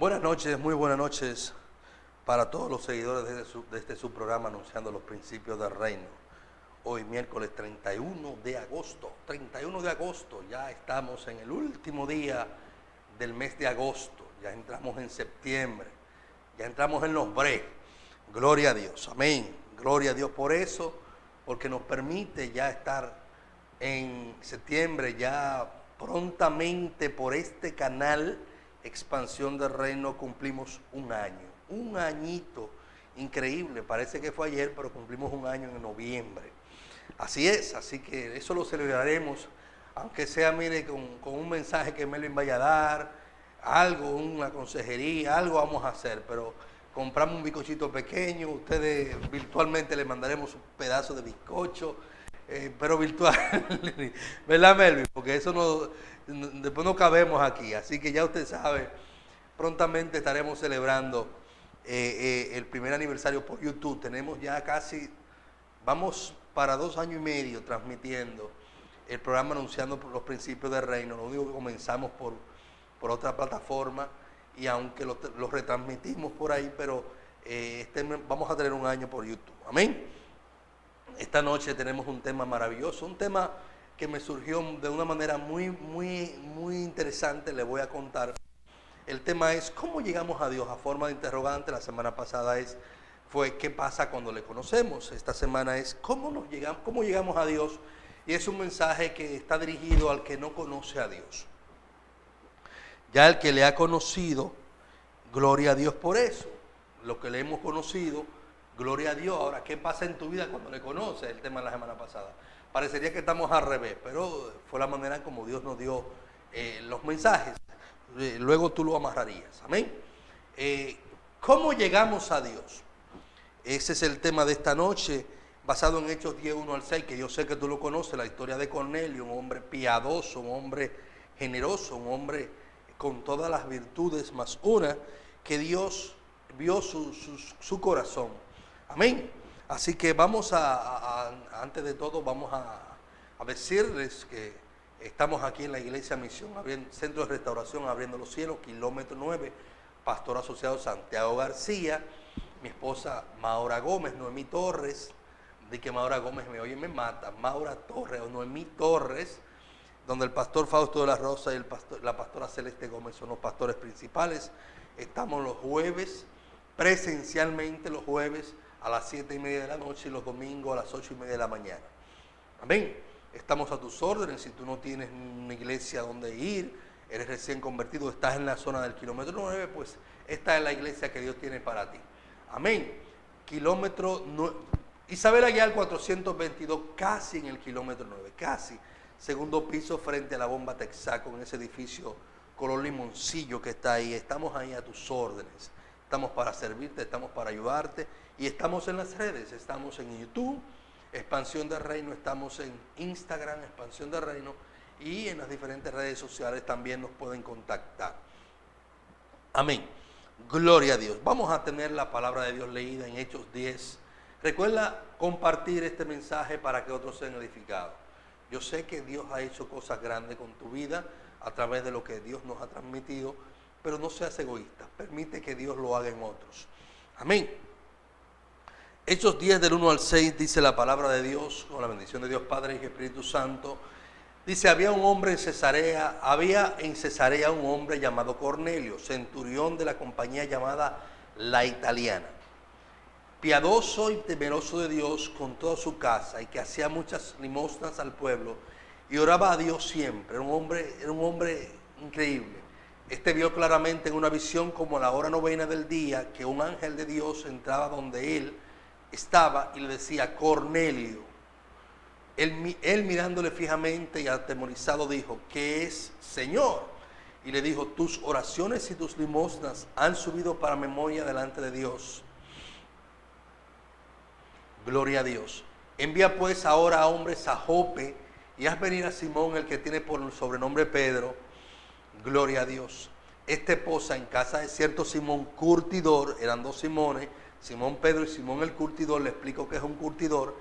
Buenas noches, muy buenas noches para todos los seguidores de este su programa Anunciando los Principios del Reino. Hoy miércoles 31 de agosto, ya estamos en el último día del mes de agosto, ya entramos en septiembre, ya entramos en los breves. Gloria a Dios, amén, gloria a Dios por eso, porque nos permite ya estar en septiembre, ya prontamente por este canal Expansión del Reino cumplimos un año, un añito increíble, parece que fue ayer, pero cumplimos un año en noviembre. Así es, así que eso lo celebraremos, aunque sea, mire, con un mensaje que Melvin vaya a dar, algo, una consejería, algo vamos a hacer, pero compramos un bizcochito pequeño, ustedes virtualmente le mandaremos un pedazo de bizcocho, pero virtual, ¿verdad, Melvin? Porque eso después no cabemos aquí, así que ya usted sabe, prontamente estaremos celebrando el primer aniversario por YouTube. Tenemos ya casi, vamos para 2 años y medio transmitiendo el programa Anunciando los Principios del Reino. Lo único que comenzamos por otra plataforma, y aunque lo retransmitimos por ahí, pero vamos a tener un año por YouTube. Amén. Esta noche tenemos un tema maravilloso, un tema que me surgió de una manera muy interesante. Le voy a contar. El tema es ¿cómo llegamos a Dios? A forma de interrogante. La semana pasada fue ¿qué pasa cuando le conocemos? Esta semana es ¿cómo llegamos a Dios? Y es un mensaje que está dirigido al que no conoce a Dios. Ya el que le ha conocido, gloria a Dios por eso. Lo que le hemos conocido, gloria a Dios. Ahora, ¿qué pasa en tu vida cuando le conoces? El tema de la semana pasada. Parecería que estamos al revés, pero fue la manera en como Dios nos dio los mensajes. Luego tú lo amarrarías. Amén. ¿Cómo llegamos a Dios? Ese es el tema de esta noche, basado en Hechos 10, 1 al 6, que yo sé que tú lo conoces, la historia de Cornelio, un hombre piadoso, un hombre generoso, un hombre con todas las virtudes más una, que Dios vio su corazón. Amén. Así que vamos antes de todo, vamos a decirles que estamos aquí en la Iglesia Misión, Centro de Restauración Abriendo los Cielos, kilómetro 9, pastor asociado Santiago García, mi esposa Maura Gómez, Noemí Torres, de que Maura Gómez me oye y me mata, Maura Torres o Noemí Torres, donde el pastor Fausto de la Rosa y la pastora Celeste Gómez son los pastores principales. Estamos los jueves, presencialmente los jueves a las 7:30 de la noche y los domingos a las 8:30 de la mañana. Amén. Estamos a tus órdenes. Si tú no tienes una iglesia donde ir, eres recién convertido, estás en la zona del kilómetro 9, pues esta es la iglesia que Dios tiene para ti. Amén. Kilómetro 9, Isabel Aguilar 422, casi en el kilómetro 9, casi. Segundo piso frente a la bomba Texaco, en ese edificio color limoncillo que está ahí. Estamos ahí a tus órdenes. Estamos para servirte, estamos para ayudarte. Y estamos en las redes, estamos en YouTube, Expansión del Reino, estamos en Instagram, Expansión del Reino, y en las diferentes redes sociales también nos pueden contactar. Amén. Gloria a Dios. Vamos a tener la palabra de Dios leída en Hechos 10. Recuerda compartir este mensaje para que otros sean edificados. Yo sé que Dios ha hecho cosas grandes con tu vida a través de lo que Dios nos ha transmitido, pero no seas egoísta. Permite que Dios lo haga en otros. Amén. Hechos 10 del 1 al 6 dice la palabra de Dios, con la bendición de Dios Padre y Espíritu Santo. Dice, había en Cesarea un hombre llamado Cornelio, centurión de la compañía llamada La Italiana, piadoso y temeroso de Dios con toda su casa, y que hacía muchas limosnas al pueblo y oraba a Dios siempre. Era un hombre increíble. Este vio claramente en una visión, como a la hora 9 del día, que un ángel de Dios entraba donde él estaba y le decía, Cornelio. Él mirándole fijamente y atemorizado dijo, ¿qué es, Señor? Y le dijo, tus oraciones y tus limosnas han subido para memoria delante de Dios. Gloria a Dios. Envía pues ahora a hombres a Jope y haz venir a Simón, el que tiene por sobrenombre Pedro. Gloria a Dios. Este posa en casa de cierto Simón curtidor, eran 2 Simones, Simón Pedro y Simón el curtidor. Le explico que es un curtidor,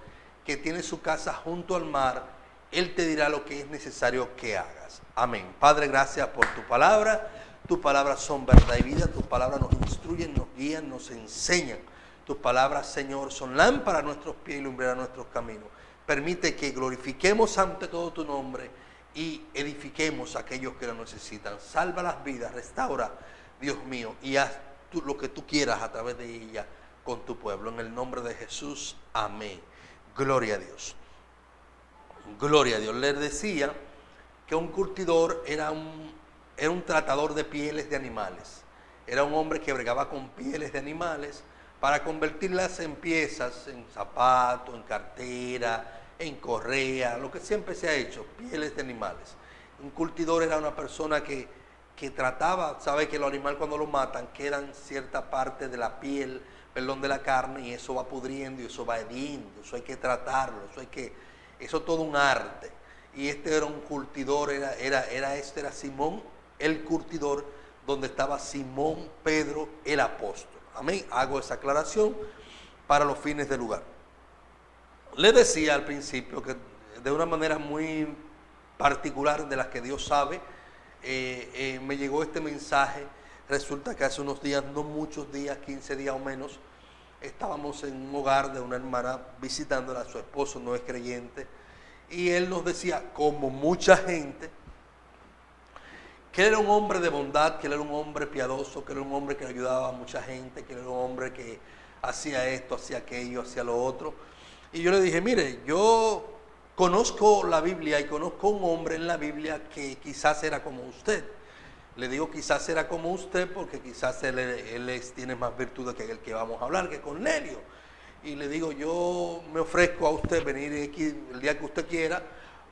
que tiene su casa junto al mar. Él te dirá lo que es necesario que hagas. Amén. Padre, gracias por tu palabra. Tus palabras son verdad y vida. Tus palabras nos instruyen, nos guían, nos enseñan. Tus palabras, Señor, son lámpara a nuestros pies y lumbrera a nuestros caminos. Permite que glorifiquemos ante todo tu nombre y edifiquemos a aquellos que lo necesitan. Salva las vidas, restaura, Dios mío, y haz lo que tú quieras a través de ella con tu pueblo. En el nombre de Jesús, amén. Gloria a Dios. Gloria a Dios. Les decía que un curtidor era un tratador de pieles de animales. Era un hombre que bregaba con pieles de animales para convertirlas en piezas, en zapatos, en cartera, en correa, lo que siempre se ha hecho, pieles de animales. Un curtidor era una persona que trataba, sabe que los animales cuando los matan quedan cierta parte de la piel, de la carne, y eso va pudriendo y eso va hediendo, eso hay que tratarlo, eso es todo un arte. Y este era un curtidor, era Simón el curtidor, donde estaba Simón Pedro el apóstol. Amén. Hago esa aclaración para los fines del lugar. Le decía al principio que de una manera muy particular de la que Dios sabe, me llegó este mensaje. Resulta que hace unos días, no muchos días, 15 días o menos, estábamos en un hogar de una hermana visitándola. A su esposo no es creyente, y él nos decía, como mucha gente, que él era un hombre de bondad, que él era un hombre piadoso, que él era un hombre que ayudaba a mucha gente, que él era un hombre que hacía esto, hacía aquello, hacía lo otro. Y yo le dije, mire, yo conozco la Biblia y conozco un hombre en la Biblia que quizás era como usted. Le digo quizás era como usted porque quizás él tiene más virtudes que el que vamos a hablar, que Cornelio. Y le digo, yo me ofrezco a usted venir aquí el día que usted quiera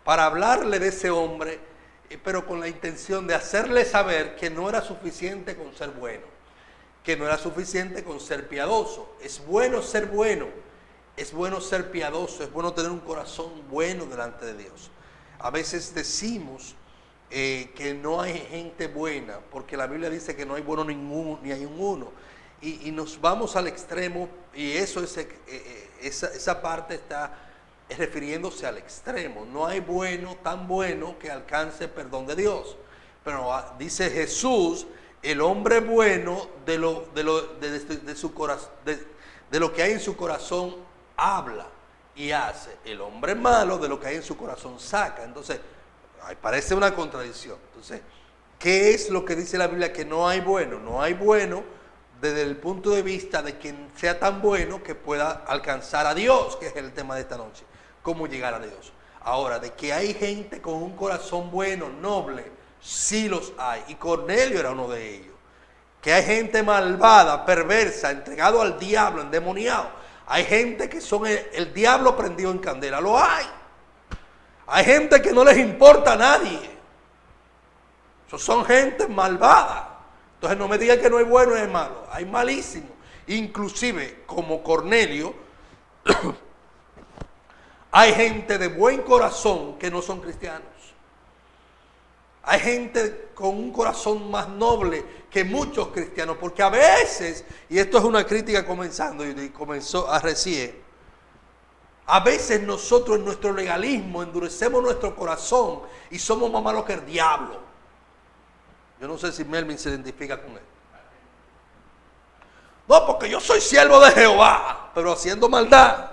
para hablarle de ese hombre, pero con la intención de hacerle saber que no era suficiente con ser bueno, que no era suficiente con ser piadoso. Es bueno ser bueno, es bueno ser piadoso, es bueno tener un corazón bueno delante de Dios. A veces decimos que no hay gente buena, porque la Biblia dice que no hay bueno ninguno, ni hay un uno, y nos vamos al extremo, y eso esa parte está refiriéndose al extremo. No hay bueno tan bueno que alcance perdón de Dios. Pero dice Jesús, el hombre bueno de lo que hay en su corazón habla y hace. El hombre malo de lo que hay en su corazón saca. Entonces, parece una contradicción. Entonces, ¿qué es lo que dice la Biblia? Que no hay bueno. No hay bueno desde el punto de vista de quien sea tan bueno que pueda alcanzar a Dios, que es el tema de esta noche. Cómo llegar a Dios. Ahora, de que hay gente con un corazón bueno, noble, sí los hay. Y Cornelio era uno de ellos. Que hay gente malvada, perversa, entregado al diablo, endemoniado. Hay gente que son el diablo prendido en candela. Lo hay. Hay gente que no les importa a nadie. Esos son gente malvada. Entonces no me digan que no hay bueno ni hay malo. Hay malísimo. Inclusive, como Cornelio, hay gente de buen corazón que no son cristianos. Hay gente con un corazón más noble que muchos cristianos, porque a veces, y esto es una crítica comenzando y comenzó a recién, a veces nosotros en nuestro legalismo endurecemos nuestro corazón y somos más malos que el diablo. Yo no sé si Melvin se identifica con él. No, porque yo soy siervo de Jehová, pero haciendo maldad.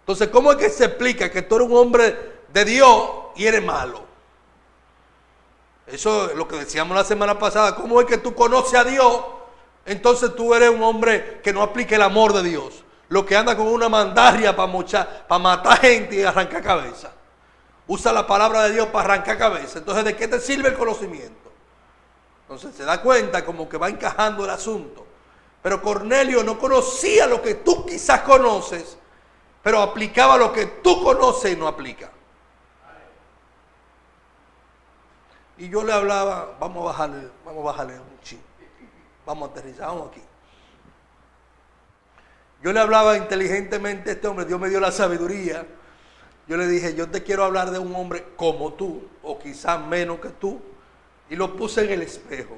Entonces, ¿cómo es que se explica que tú eres un hombre de Dios y eres malo? Eso es lo que decíamos la semana pasada. ¿Cómo es que tú conoces a Dios? Entonces tú eres un hombre que no aplica el amor de Dios. Lo que anda con una mandarria para matar gente y arrancar cabeza. Usa la palabra de Dios para arrancar cabeza. Entonces, ¿de qué te sirve el conocimiento? Entonces se da cuenta como que va encajando el asunto. Pero Cornelio no conocía lo que tú quizás conoces, pero aplicaba lo que tú conoces y no aplica. Y yo le hablaba, vamos a bajarle un chip. Vamos a aterrizar, vamos aquí. Yo le hablaba inteligentemente a este hombre, Dios me dio la sabiduría. Yo le dije, yo te quiero hablar de un hombre como tú, o quizás menos que tú. Y lo puse en el espejo.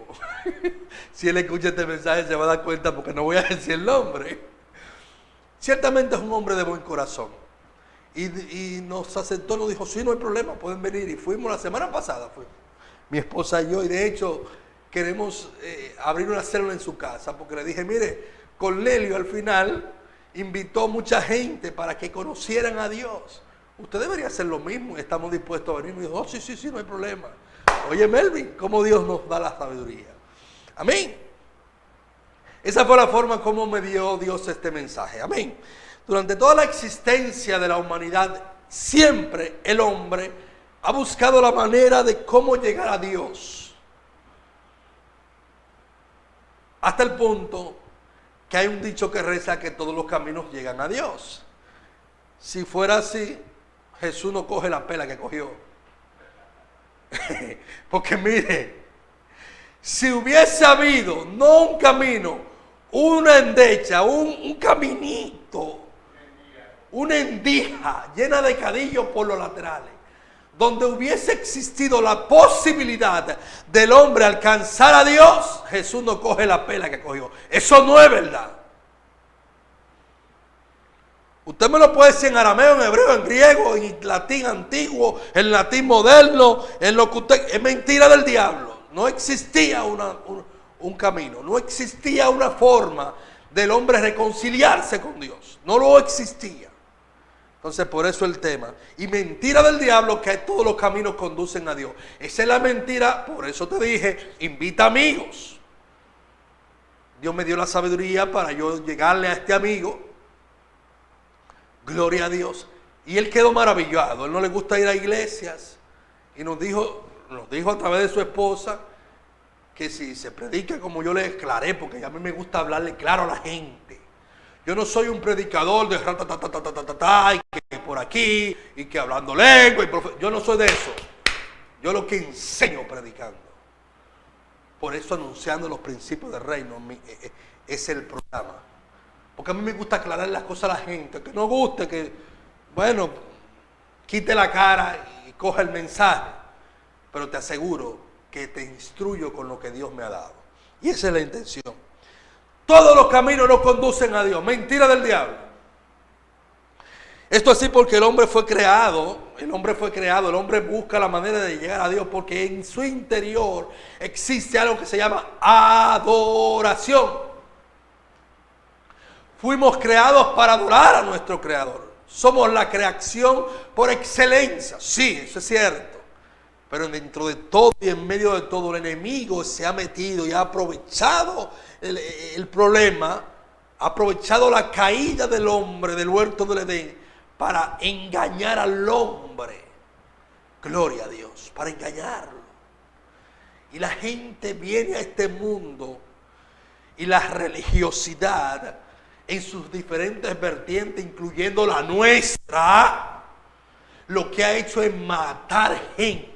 Si él escucha este mensaje se va a dar cuenta porque no voy a decir el nombre. Ciertamente es un hombre de buen corazón. Y nos aceptó, nos dijo, sí, no hay problema, pueden venir. Y fuimos la semana pasada, mi esposa y yo, y de hecho queremos abrir una célula en su casa, porque le dije, mire, Cornelio al final invitó mucha gente para que conocieran a Dios. Usted debería hacer lo mismo y estamos dispuestos a venir. Y dijo, oh, sí, no hay problema. Oye, Melvin, cómo Dios nos da la sabiduría. Amén. Esa fue la forma como me dio Dios este mensaje. Amén. Durante toda la existencia de la humanidad, siempre el hombre ha buscado la manera de cómo llegar a Dios. Hasta el punto que hay un dicho que reza que todos los caminos llegan a Dios. Si fuera así, Jesús no coge la pela que cogió. Porque mire, si hubiese habido, no un camino, una endecha, un caminito, una endija llena de cadillos por los laterales, donde hubiese existido la posibilidad del hombre alcanzar a Dios, Jesús no coge la pela que cogió. Eso no es verdad. Usted me lo puede decir en arameo, en hebreo, en griego, en latín antiguo, en latín moderno, en lo que usted... Es mentira del diablo. No existía un camino, no existía una forma del hombre reconciliarse con Dios. No lo existía. Entonces por eso el tema. Y mentira del diablo que todos los caminos conducen a Dios. Esa es la mentira, por eso te dije, invita amigos. Dios me dio la sabiduría para yo llegarle a este amigo. Gloria a Dios. Y él quedó maravillado. Él no le gusta ir a iglesias. Y nos dijo a través de su esposa que si se predica como yo le aclaré, porque a mí me gusta hablarle claro a la gente. Yo no soy un predicador de y que por aquí, y que hablando lengua. Yo no soy de eso. Yo lo que enseño predicando. Por eso anunciando los principios del reino es el programa. Porque a mí me gusta aclarar las cosas a la gente. Que no guste, que, bueno, quite la cara y coja el mensaje. Pero te aseguro que te instruyo con lo que Dios me ha dado. Y esa es la intención. Todos los caminos nos conducen a Dios. Mentira del diablo. Esto así porque el hombre fue creado. El hombre busca la manera de llegar a Dios porque en su interior existe algo que se llama adoración. Fuimos creados para adorar a nuestro Creador. Somos la creación por excelencia. Sí, eso es cierto. Pero dentro de todo y en medio de todo, el enemigo se ha metido y ha aprovechado el problema, ha aprovechado la caída del hombre del huerto del Edén para engañar al hombre. Gloria a Dios, para engañarlo. Y la gente viene a este mundo y la religiosidad en sus diferentes vertientes, incluyendo la nuestra, lo que ha hecho es matar gentes.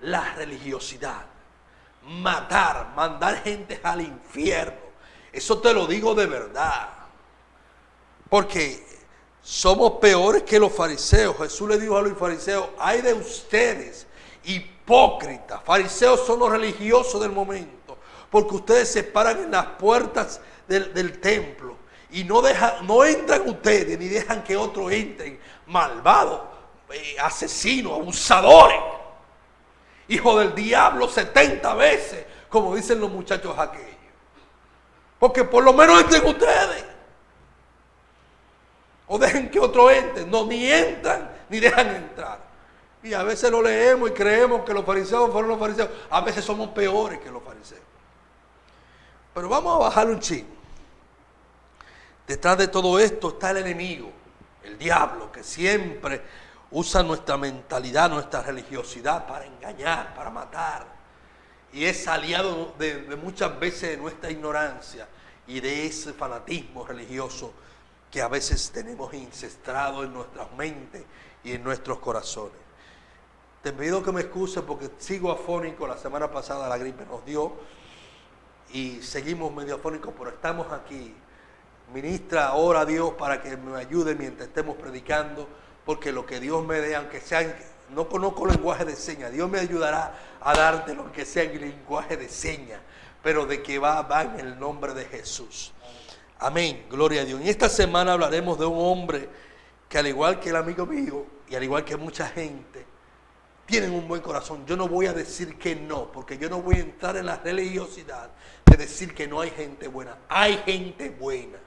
La religiosidad, mandar gente al infierno. Eso te lo digo de verdad. Porque somos peores que los fariseos. Jesús le dijo a los fariseos, ay de ustedes, hipócritas. Fariseos son los religiosos del momento. Porque ustedes se paran en las puertas del templo y no entran ustedes ni dejan que otros entren. Malvados, asesinos, abusadores, hijos del diablo 70 veces, como dicen los muchachos aquellos. Porque por lo menos entren ustedes. O dejen que otros entren. No, ni entran ni dejan entrar. Y a veces lo leemos y creemos que los fariseos fueron los fariseos. A veces somos peores que los fariseos. Pero vamos a bajar un chin. Detrás de todo esto está el enemigo, el diablo, que siempre usa nuestra mentalidad, nuestra religiosidad para engañar, para matar. Y es aliado de muchas veces de nuestra ignorancia y de ese fanatismo religioso que a veces tenemos incestrado en nuestras mentes y en nuestros corazones. Te pido que me excuses porque sigo afónico. La semana pasada la gripe nos dio y seguimos medio afónicos, pero estamos aquí. Ministra, ora a Dios para que me ayude mientras estemos predicando, porque lo que Dios me dé, aunque sea, no conozco lenguaje de señas, Dios me ayudará a darte lo que sea en lenguaje de señas, pero de que va en el nombre de Jesús. Amén, gloria a Dios. En esta semana hablaremos de un hombre que, al igual que el amigo mío y al igual que mucha gente, tienen un buen corazón. Yo no voy a decir que no, porque yo no voy a entrar en la religiosidad de decir que no hay gente buena. Hay gente buena.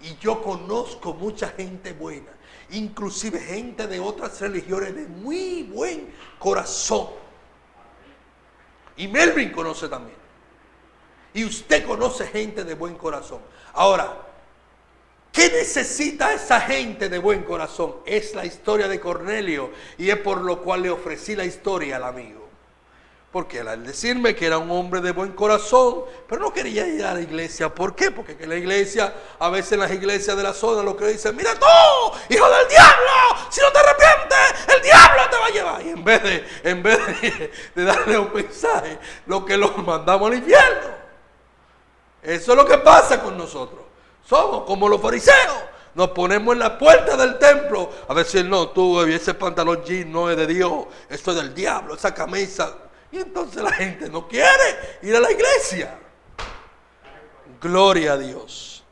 Y yo conozco mucha gente buena, inclusive gente de otras religiones de muy buen corazón. Y Melvin conoce también. Y usted conoce gente de buen corazón. Ahora, ¿qué necesita esa gente de buen corazón? Es la historia de Cornelio, y es por lo cual le ofrecí la historia al amigo. Porque al decirme que era un hombre de buen corazón, pero no quería ir a la iglesia. ¿Por qué? Porque en la iglesia, a veces en las iglesias de la zona, lo que dicen: mira tú, hijo del diablo, si no te arrepientes, el diablo te va a llevar. Y en vez de darle un mensaje, lo que los mandamos al infierno. Eso es lo que pasa con nosotros. Somos como los fariseos. Nos ponemos en la puerta del templo a decir: no, tú, ese pantalón jean no es de Dios, eso es del diablo, esa camisa. Y entonces la gente no quiere ir a la iglesia. Gloria a Dios.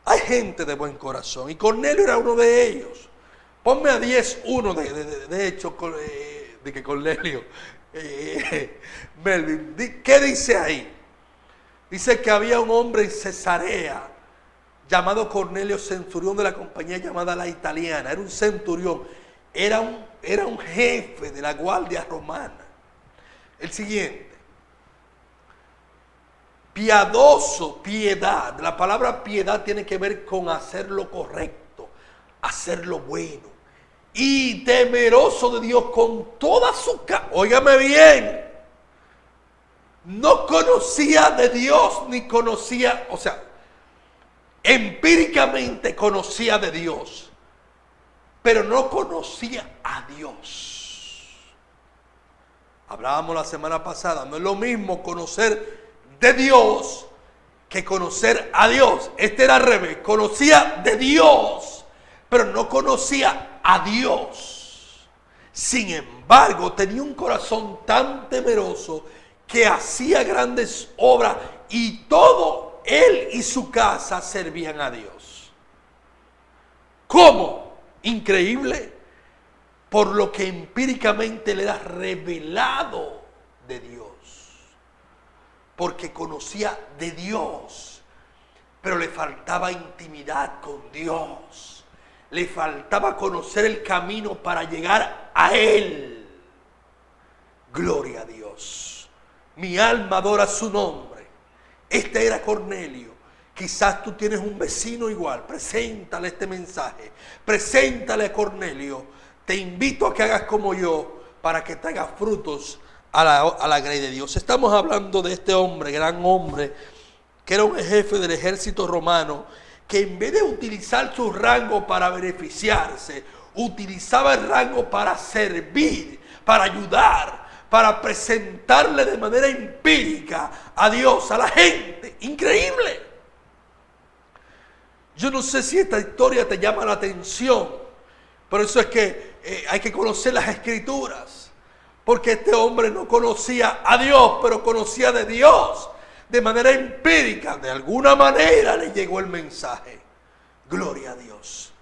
Hay gente de buen corazón, y Cornelio era uno de ellos. Ponme a 10:1 de hecho, de que Cornelio, Melvin, ¿qué dice ahí? Dice que había un hombre en Cesarea llamado Cornelio, centurión de la compañía llamada La Italiana. Era un centurión, era un jefe de la guardia romana. El siguiente: piadoso, piedad. La palabra piedad tiene que ver con hacer lo correcto, hacer lo bueno, y temeroso de Dios con toda su casa. Óigame bien, no conocía de Dios ni conocía, o sea, empíricamente conocía de Dios, pero no conocía a Dios. Hablábamos la semana pasada, no es lo mismo conocer de Dios que conocer a Dios. Este era al revés, conocía de Dios, pero no conocía a Dios. Sin embargo, tenía un corazón tan temeroso que hacía grandes obras, y todo él y su casa servían a Dios. ¿Cómo? Increíble. Por lo que empíricamente le era revelado de Dios. Porque conocía de Dios, pero le faltaba intimidad con Dios. Le faltaba conocer el camino para llegar a Él. Gloria a Dios. Mi alma adora su nombre. Este era Cornelio. Quizás tú tienes un vecino igual. Preséntale este mensaje. Preséntale a Cornelio. Te invito a que hagas como yo, para que traigas frutos a la grey de Dios. Estamos hablando de este hombre, gran hombre, que era un jefe del ejército romano, que en vez de utilizar su rango para beneficiarse, utilizaba el rango para servir, para ayudar, para presentarle de manera empírica a Dios, a la gente. Increíble. Yo no sé si esta historia te llama la atención. Por eso es que hay que conocer las Escrituras. Porque este hombre no conocía a Dios, pero conocía de Dios. De manera empírica, de alguna manera le llegó el mensaje. Gloria a Dios.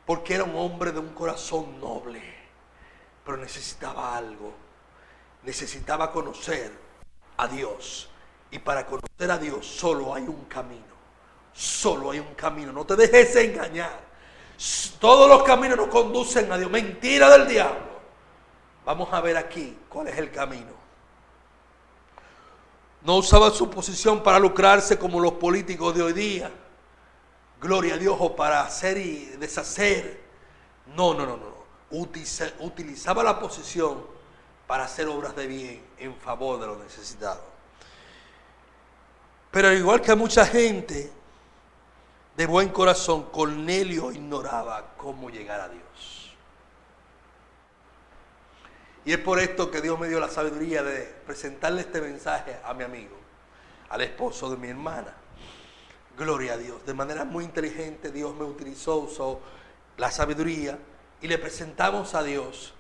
Porque era un hombre de un corazón noble. Pero necesitaba algo. Necesitaba conocer a Dios. Y para conocer a Dios solo hay un camino. Solo hay un camino. No te dejes engañar. Todos los caminos nos conducen a Dios. Mentira del diablo. Vamos a ver aquí cuál es el camino. No usaba su posición para lucrarse como los políticos de hoy día. Gloria a Dios, o para hacer y deshacer. No. Utilizaba la posición para hacer obras de bien en favor de los necesitados. Pero al igual que mucha gente de buen corazón, Cornelio ignoraba cómo llegar a Dios. Y es por esto que Dios me dio la sabiduría de presentarle este mensaje a mi amigo, al esposo de mi hermana. Gloria a Dios. De manera muy inteligente Dios me usó la sabiduría y le presentamos a Dios.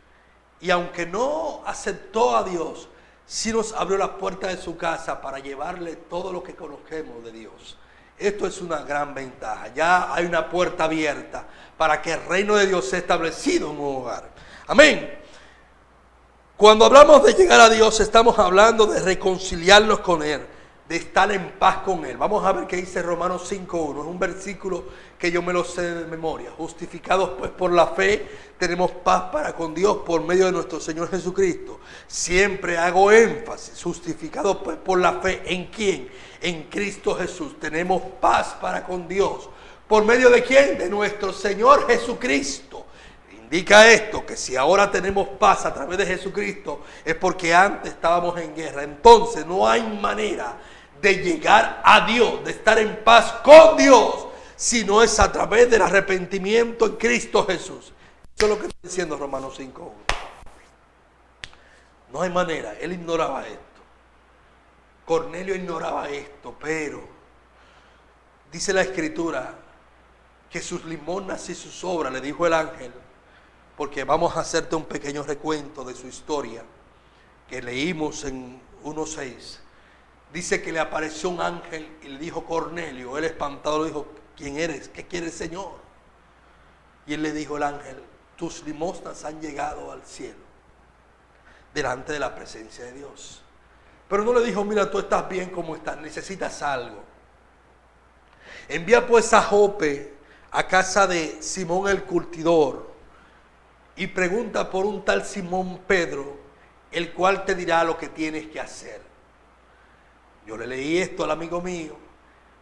Y aunque no aceptó a Dios, sí nos abrió las puertas de su casa para llevarle todo lo que conocemos de Dios. Esto es una gran ventaja. Ya hay una puerta abierta para que el reino de Dios sea establecido en un hogar. Amén. Cuando hablamos de llegar a Dios, estamos hablando de reconciliarnos con Él, de estar en paz con Él. Vamos a ver qué dice Romanos 5:1. Es un versículo que yo me lo sé de memoria. Justificados pues por la fe, tenemos paz para con Dios por medio de nuestro Señor Jesucristo. Siempre hago énfasis. Justificados pues por la fe, ¿en quién? En Cristo Jesús. Tenemos paz para con Dios. ¿Por medio de quién? De nuestro Señor Jesucristo. Indica esto, que si ahora tenemos paz a través de Jesucristo, es porque antes estábamos en guerra. Entonces no hay manera de llegar a Dios, de estar en paz con Dios, si no es a través del arrepentimiento en Cristo Jesús. Eso es lo que está diciendo Romanos 5:1. No hay manera, él ignoraba esto. Cornelio ignoraba esto, pero dice la Escritura que sus limosnas y sus obras, le dijo el ángel, porque vamos a hacerte un pequeño recuento de su historia que leímos en 1:6. Dice que le apareció un ángel y le dijo: Cornelio. Él espantado le dijo: ¿quién eres? ¿Qué quieres, Señor? Y él le dijo, el ángel: tus limosnas han llegado al cielo, delante de la presencia de Dios. Pero no le dijo: mira, tú estás bien como estás, necesitas algo. Envía pues a Jope, a casa de Simón el curtidor, y pregunta por un tal Simón Pedro, el cual te dirá lo que tienes que hacer. Yo le leí esto al amigo mío,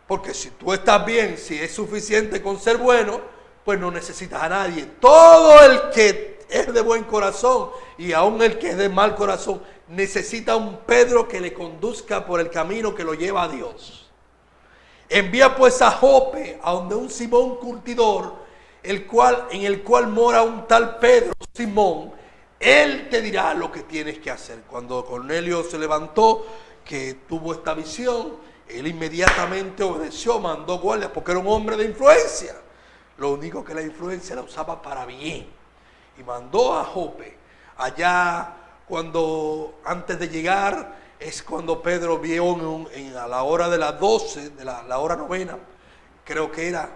porque si tú estás bien, si es suficiente con ser bueno, pues no necesitas a nadie. Todo el que es de buen corazón, y aún el que es de mal corazón, necesita un Pedro que le conduzca por el camino que lo lleva a Dios. Envía pues a Jope, a donde un Simón curtidor, en el cual mora un tal Pedro, Simón. Él te dirá lo que tienes que hacer. Cuando Cornelio se levantó, que tuvo esta visión, él inmediatamente obedeció, mandó guardias, porque era un hombre de influencia. Lo único que la influencia la usaba para bien. Y mandó a Jope. Allá, antes de llegar, es cuando Pedro vio a la hora de las 12, de la hora novena, creo que era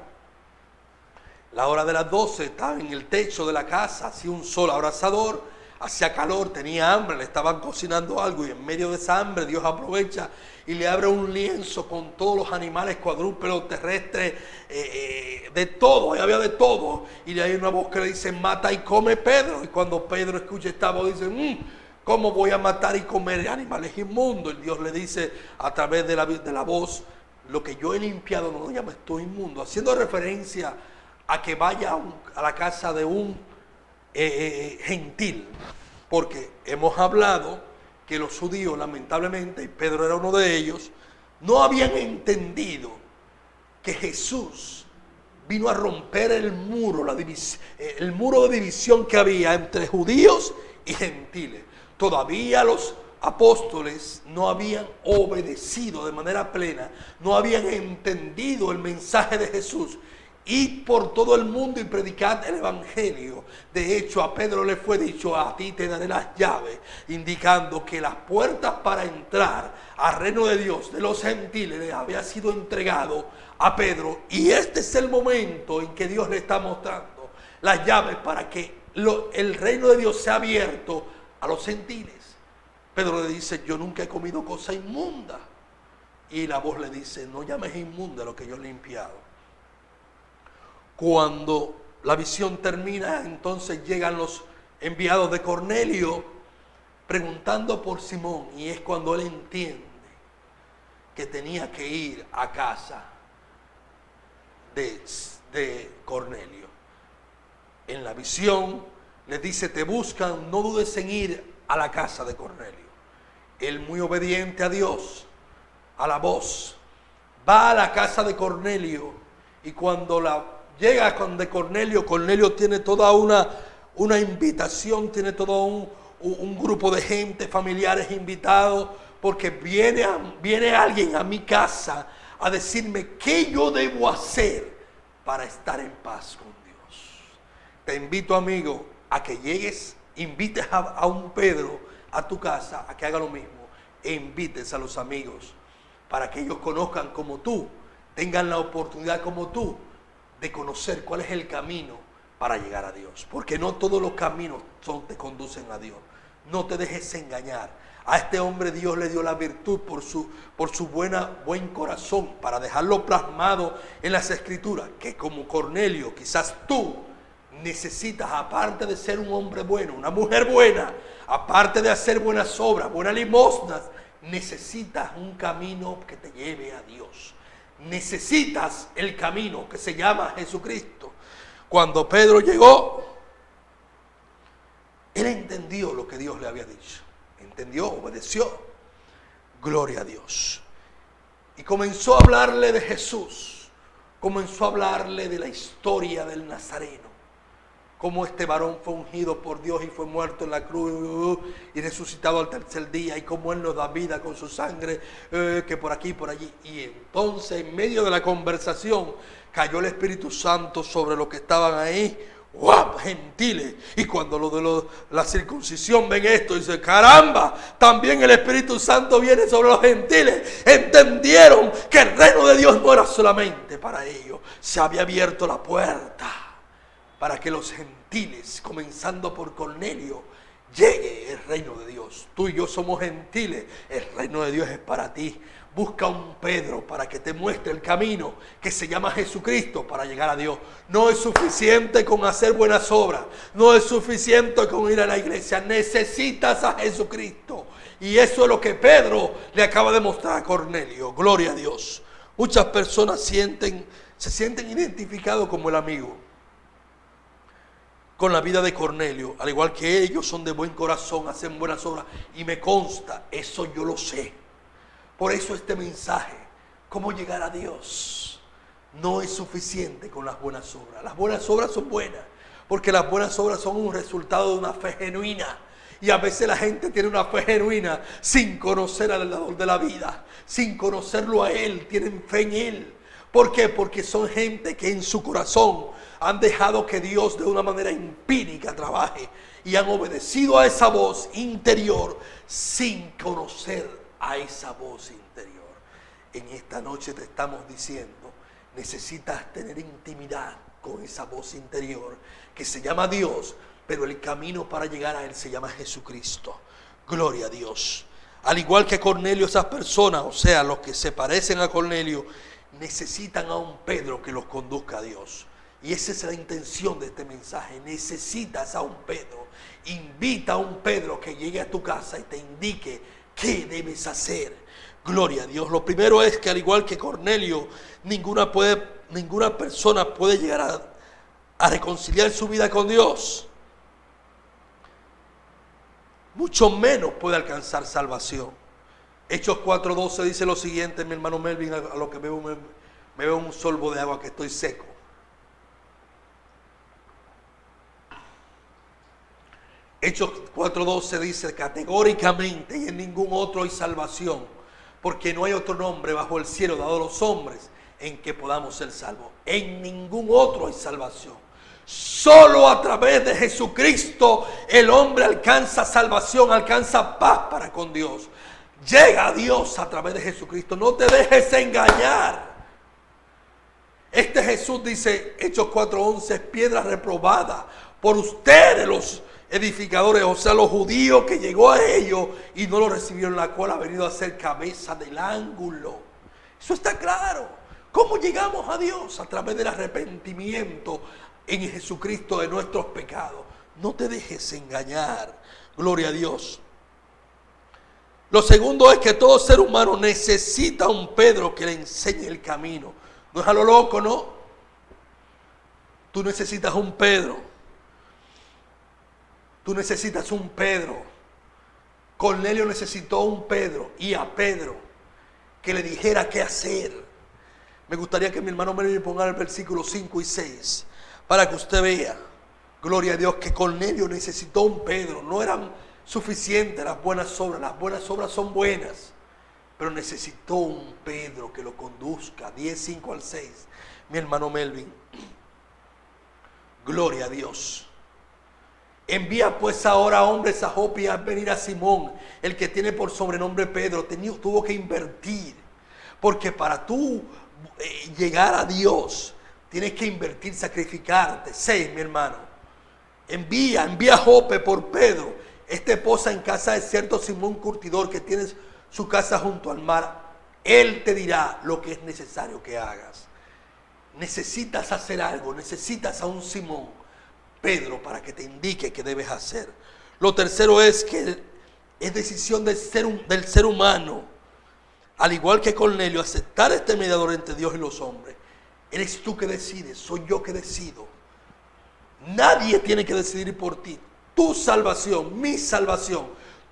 la hora de las 12, estaba en el techo de la casa, hacía un sol abrasador, hacía calor, tenía hambre, le estaban cocinando algo, y en medio de esa hambre Dios aprovecha y le abre un lienzo con todos los animales cuadrúpedos, terrestres, de todo, había de todo. Y hay una voz que le dice: mata y come, Pedro. Y cuando Pedro escucha esta voz, dice: ¿cómo voy a matar y comer animales inmundos? Y Dios le dice a través de la voz: lo que yo he limpiado no lo llames tú inmundo, haciendo referencia a que vaya a la casa de un gentil, porque hemos hablado que los judíos, lamentablemente, y Pedro era uno de ellos, no habían entendido que Jesús vino a romper el muro de división que había entre judíos y gentiles. Todavía los apóstoles no habían obedecido de manera plena, no habían entendido el mensaje de Jesús. Id por todo el mundo y predicad el evangelio. De hecho, a Pedro le fue dicho: a ti te daré las llaves, indicando que las puertas para entrar al reino de Dios de los gentiles le había sido entregado a Pedro. Y este es el momento en que Dios le está mostrando las llaves para que el reino de Dios sea abierto a los gentiles. Pedro le dice: yo nunca he comido cosa inmunda. Y la voz le dice: no llames inmunda lo que yo he limpiado. Cuando la visión termina, entonces llegan los enviados de Cornelio preguntando por Simón, y es cuando él entiende que tenía que ir a casa de Cornelio. En la visión les dice: te buscan, no dudes en ir a la casa de Cornelio. Él, muy obediente a Dios, a la voz, va a la casa de Cornelio, y cuando llega con de Cornelio, Cornelio tiene toda una invitación, tiene todo un grupo de gente, familiares invitados, porque viene alguien a mi casa a decirme qué yo debo hacer para estar en paz con Dios. Te invito, amigo, a que llegues, invites a un Pedro a tu casa a que haga lo mismo, e invites a los amigos para que ellos conozcan como tú, tengan la oportunidad como tú de conocer cuál es el camino para llegar a Dios, porque no todos los caminos te conducen a Dios. No te dejes engañar. A este hombre Dios le dio la virtud por su buen corazón, para dejarlo plasmado en las Escrituras, que como Cornelio, quizás tú necesitas, aparte de ser un hombre bueno, una mujer buena, aparte de hacer buenas obras, buenas limosnas, necesitas un camino que te lleve a Dios. Necesitas el camino que se llama Jesucristo. Cuando Pedro llegó, él entendió lo que Dios le había dicho. Entendió, obedeció. Gloria a Dios. Y comenzó a hablarle de Jesús. Comenzó a hablarle de la historia del Nazareno. Cómo este varón fue ungido por Dios y fue muerto en la cruz y resucitado al tercer día. Y cómo Él nos da vida con su sangre, que por aquí y por allí. Y entonces, en medio de la conversación, cayó el Espíritu Santo sobre los que estaban ahí. ¡Wow! Gentiles. Y cuando lo de la circuncisión ven esto, dice: caramba, también el Espíritu Santo viene sobre los gentiles. Entendieron que el reino de Dios no era solamente para ellos. Se había abierto la puerta para que los gentiles, comenzando por Cornelio, llegue el reino de Dios. Tú y yo somos gentiles. El reino de Dios es para ti. Busca un Pedro para que te muestre el camino que se llama Jesucristo para llegar a Dios. No es suficiente con hacer buenas obras. No es suficiente con ir a la iglesia. Necesitas a Jesucristo. Y eso es lo que Pedro le acaba de mostrar a Cornelio. Gloria a Dios. Muchas personas se sienten identificados como el amigo con la vida de Cornelio. Al igual que ellos son de buen corazón, hacen buenas obras. Y me consta, eso yo lo sé. Por eso este mensaje, cómo llegar a Dios, no es suficiente con las buenas obras. Las buenas obras son buenas, porque las buenas obras son un resultado de una fe genuina. Y a veces la gente tiene una fe genuina sin conocer al dador de la vida, sin conocerlo a Él, tienen fe en Él. ¿Por qué? Porque son gente que en su corazón han dejado que Dios de una manera empírica trabaje y han obedecido a esa voz interior sin conocer a esa voz interior. En esta noche te estamos diciendo, necesitas tener intimidad con esa voz interior que se llama Dios, pero el camino para llegar a Él se llama Jesucristo. Gloria a Dios. Al igual que Cornelio, esas personas, o sea, los que se parecen a Cornelio, necesitan a un Pedro que los conduzca a Dios. Y esa es la intención de este mensaje. Necesitas a un Pedro. Invita a un Pedro que llegue a tu casa y te indique ¿qué debes hacer? Gloria a Dios. Lo primero es que, al igual que Cornelio, ninguna persona puede llegar a reconciliar su vida con Dios. Mucho menos puede alcanzar salvación. Hechos 4:12 dice lo siguiente, mi hermano Melvin, a lo que me veo un sorbo de agua que estoy seco. Hechos 4:12 dice categóricamente: y en ningún otro hay salvación, porque no hay otro nombre bajo el cielo dado a los hombres en que podamos ser salvos. En ningún otro hay salvación. Solo a través de Jesucristo el hombre alcanza salvación, alcanza paz para con Dios. Llega a Dios a través de Jesucristo. No te dejes engañar. Este Jesús, dice Hechos 4:11, es piedra reprobada por ustedes los edificadores, o sea, los judíos, que llegó a ellos y no lo recibieron, la cual ha venido a ser cabeza del ángulo. Eso está claro. ¿Cómo llegamos a Dios? A través del arrepentimiento en Jesucristo de nuestros pecados. No te dejes engañar. Gloria a Dios. Lo segundo es que todo ser humano necesita un Pedro que le enseñe el camino. No es a lo loco, ¿no? Tú necesitas un Pedro. Tú necesitas un Pedro. Cornelio necesitó un Pedro, y a Pedro que le dijera qué hacer. Me gustaría que mi hermano me ponga el versículo 5 y 6 para que usted vea, gloria a Dios, que Cornelio necesitó un Pedro. No eran suficientes las buenas obras. Las buenas obras son buenas, pero necesitó un Pedro que lo conduzca. 10, 5 al 6, mi hermano Melvin. Gloria a Dios. Envía pues ahora hombres a Jope y haz venir a Simón, el que tiene por sobrenombre Pedro. Tuvo que invertir, porque para tú llegar a Dios tienes que invertir, sacrificarte. 6, mi hermano. Envía a Jope por Pedro, estés posa en casa de cierto Simón Curtidor que tiene su casa junto al mar, él te dirá lo que es necesario que hagas. Necesitas hacer algo, necesitas a un Simón Pedro para que te indique qué debes hacer. Lo tercero es que es decisión del ser humano, al igual que Cornelio, aceptar este mediador entre Dios y los hombres. Eres tú que decides, soy yo que decido. Nadie tiene que decidir por ti. Tu salvación,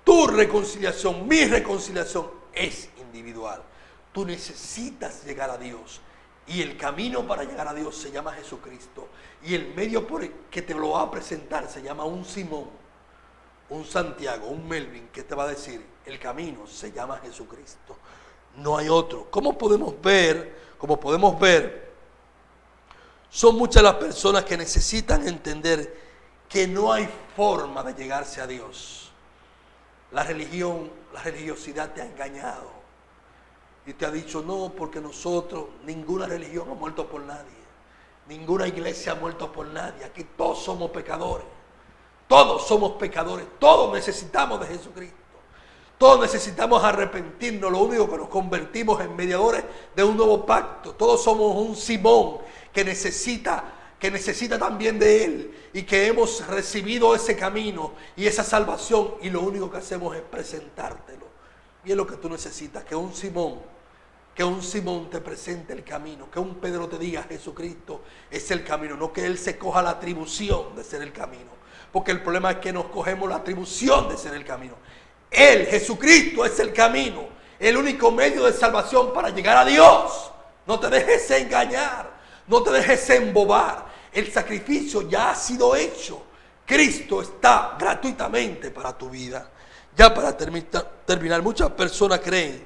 tu reconciliación, mi reconciliación es individual. Tú necesitas llegar a Dios. Y el camino para llegar a Dios se llama Jesucristo. Y el medio por el que te lo va a presentar se llama un Simón, un Santiago, un Melvin, que te va a decir, el camino se llama Jesucristo. No hay otro. Como podemos ver, son muchas las personas que necesitan entender que no hay forma de llegarse a Dios. La religiosidad te ha engañado. Y te ha dicho, no, porque nosotros, ninguna religión ha muerto por nadie. Ninguna iglesia ha muerto por nadie. Aquí todos somos pecadores. Todos somos pecadores. Todos necesitamos de Jesucristo. Todos necesitamos arrepentirnos. Lo único que nos convertimos en mediadores de un nuevo pacto. Todos somos un Simón que necesita también de Él. Y que hemos recibido ese camino y esa salvación. Y lo único que hacemos es presentártelo. Y es lo que tú necesitas, que un Simón te presente el camino, que un Pedro te diga Jesucristo es el camino, no que él se coja la atribución de ser el camino, porque el problema es que nos cogemos la atribución de ser el camino. Él, Jesucristo, es el camino, el único medio de salvación para llegar a Dios. No te dejes engañar, no te dejes embobar, el sacrificio ya ha sido hecho, Cristo está gratuitamente para tu vida. Ya para terminar, muchas personas creen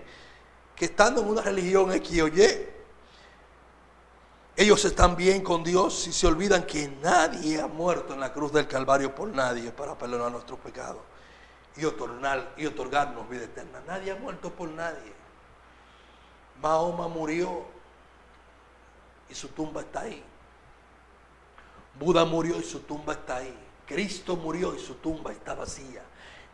que estando en una religión X o Y, ellos están bien con Dios y se olvidan que nadie ha muerto en la cruz del Calvario por nadie para perdonar nuestros pecados y otorgarnos vida eterna. Nadie ha muerto por nadie. Mahoma murió y su tumba está ahí. Buda murió y su tumba está ahí. Cristo murió y su tumba está vacía.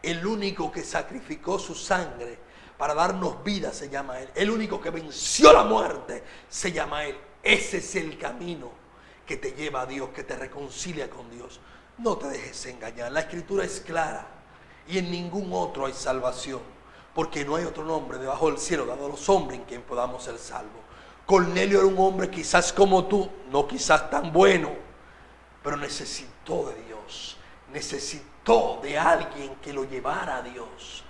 El único que sacrificó su sangre para darnos vida se llama Él. El único que venció la muerte se llama Él. Ese es el camino que te lleva a Dios, que te reconcilia con Dios. No te dejes engañar. La Escritura es clara y en ningún otro hay salvación, porque no hay otro nombre debajo del cielo dado a los hombres en quien podamos ser salvos. Cornelio era un hombre quizás como tú, no quizás tan bueno, pero necesitó de Dios. Necesitó de alguien que lo llevara a Dios.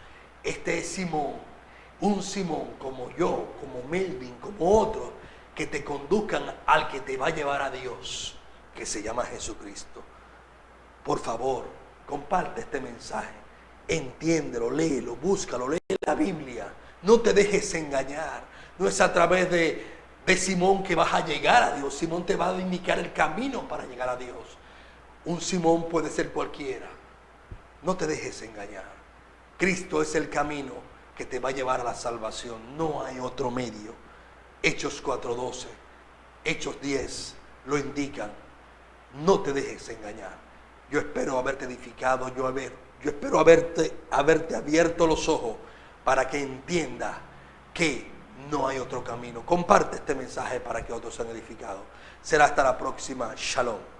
Este es Simón, un Simón como yo, como Melvin, como otros, que te conduzcan al que te va a llevar a Dios, que se llama Jesucristo. Por favor, comparte este mensaje, entiéndelo, léelo, búscalo, lee la Biblia, no te dejes engañar. No es a través de Simón que vas a llegar a Dios. Simón te va a indicar el camino para llegar a Dios. Un Simón puede ser cualquiera. No te dejes engañar. Cristo es el camino que te va a llevar a la salvación. No hay otro medio. Hechos 4:12, Hechos 10 lo indican. No te dejes engañar. Yo espero haberte edificado. Yo espero haberte abierto los ojos para que entiendas que no hay otro camino. Comparte este mensaje para que otros sean edificados. Será hasta la próxima. Shalom.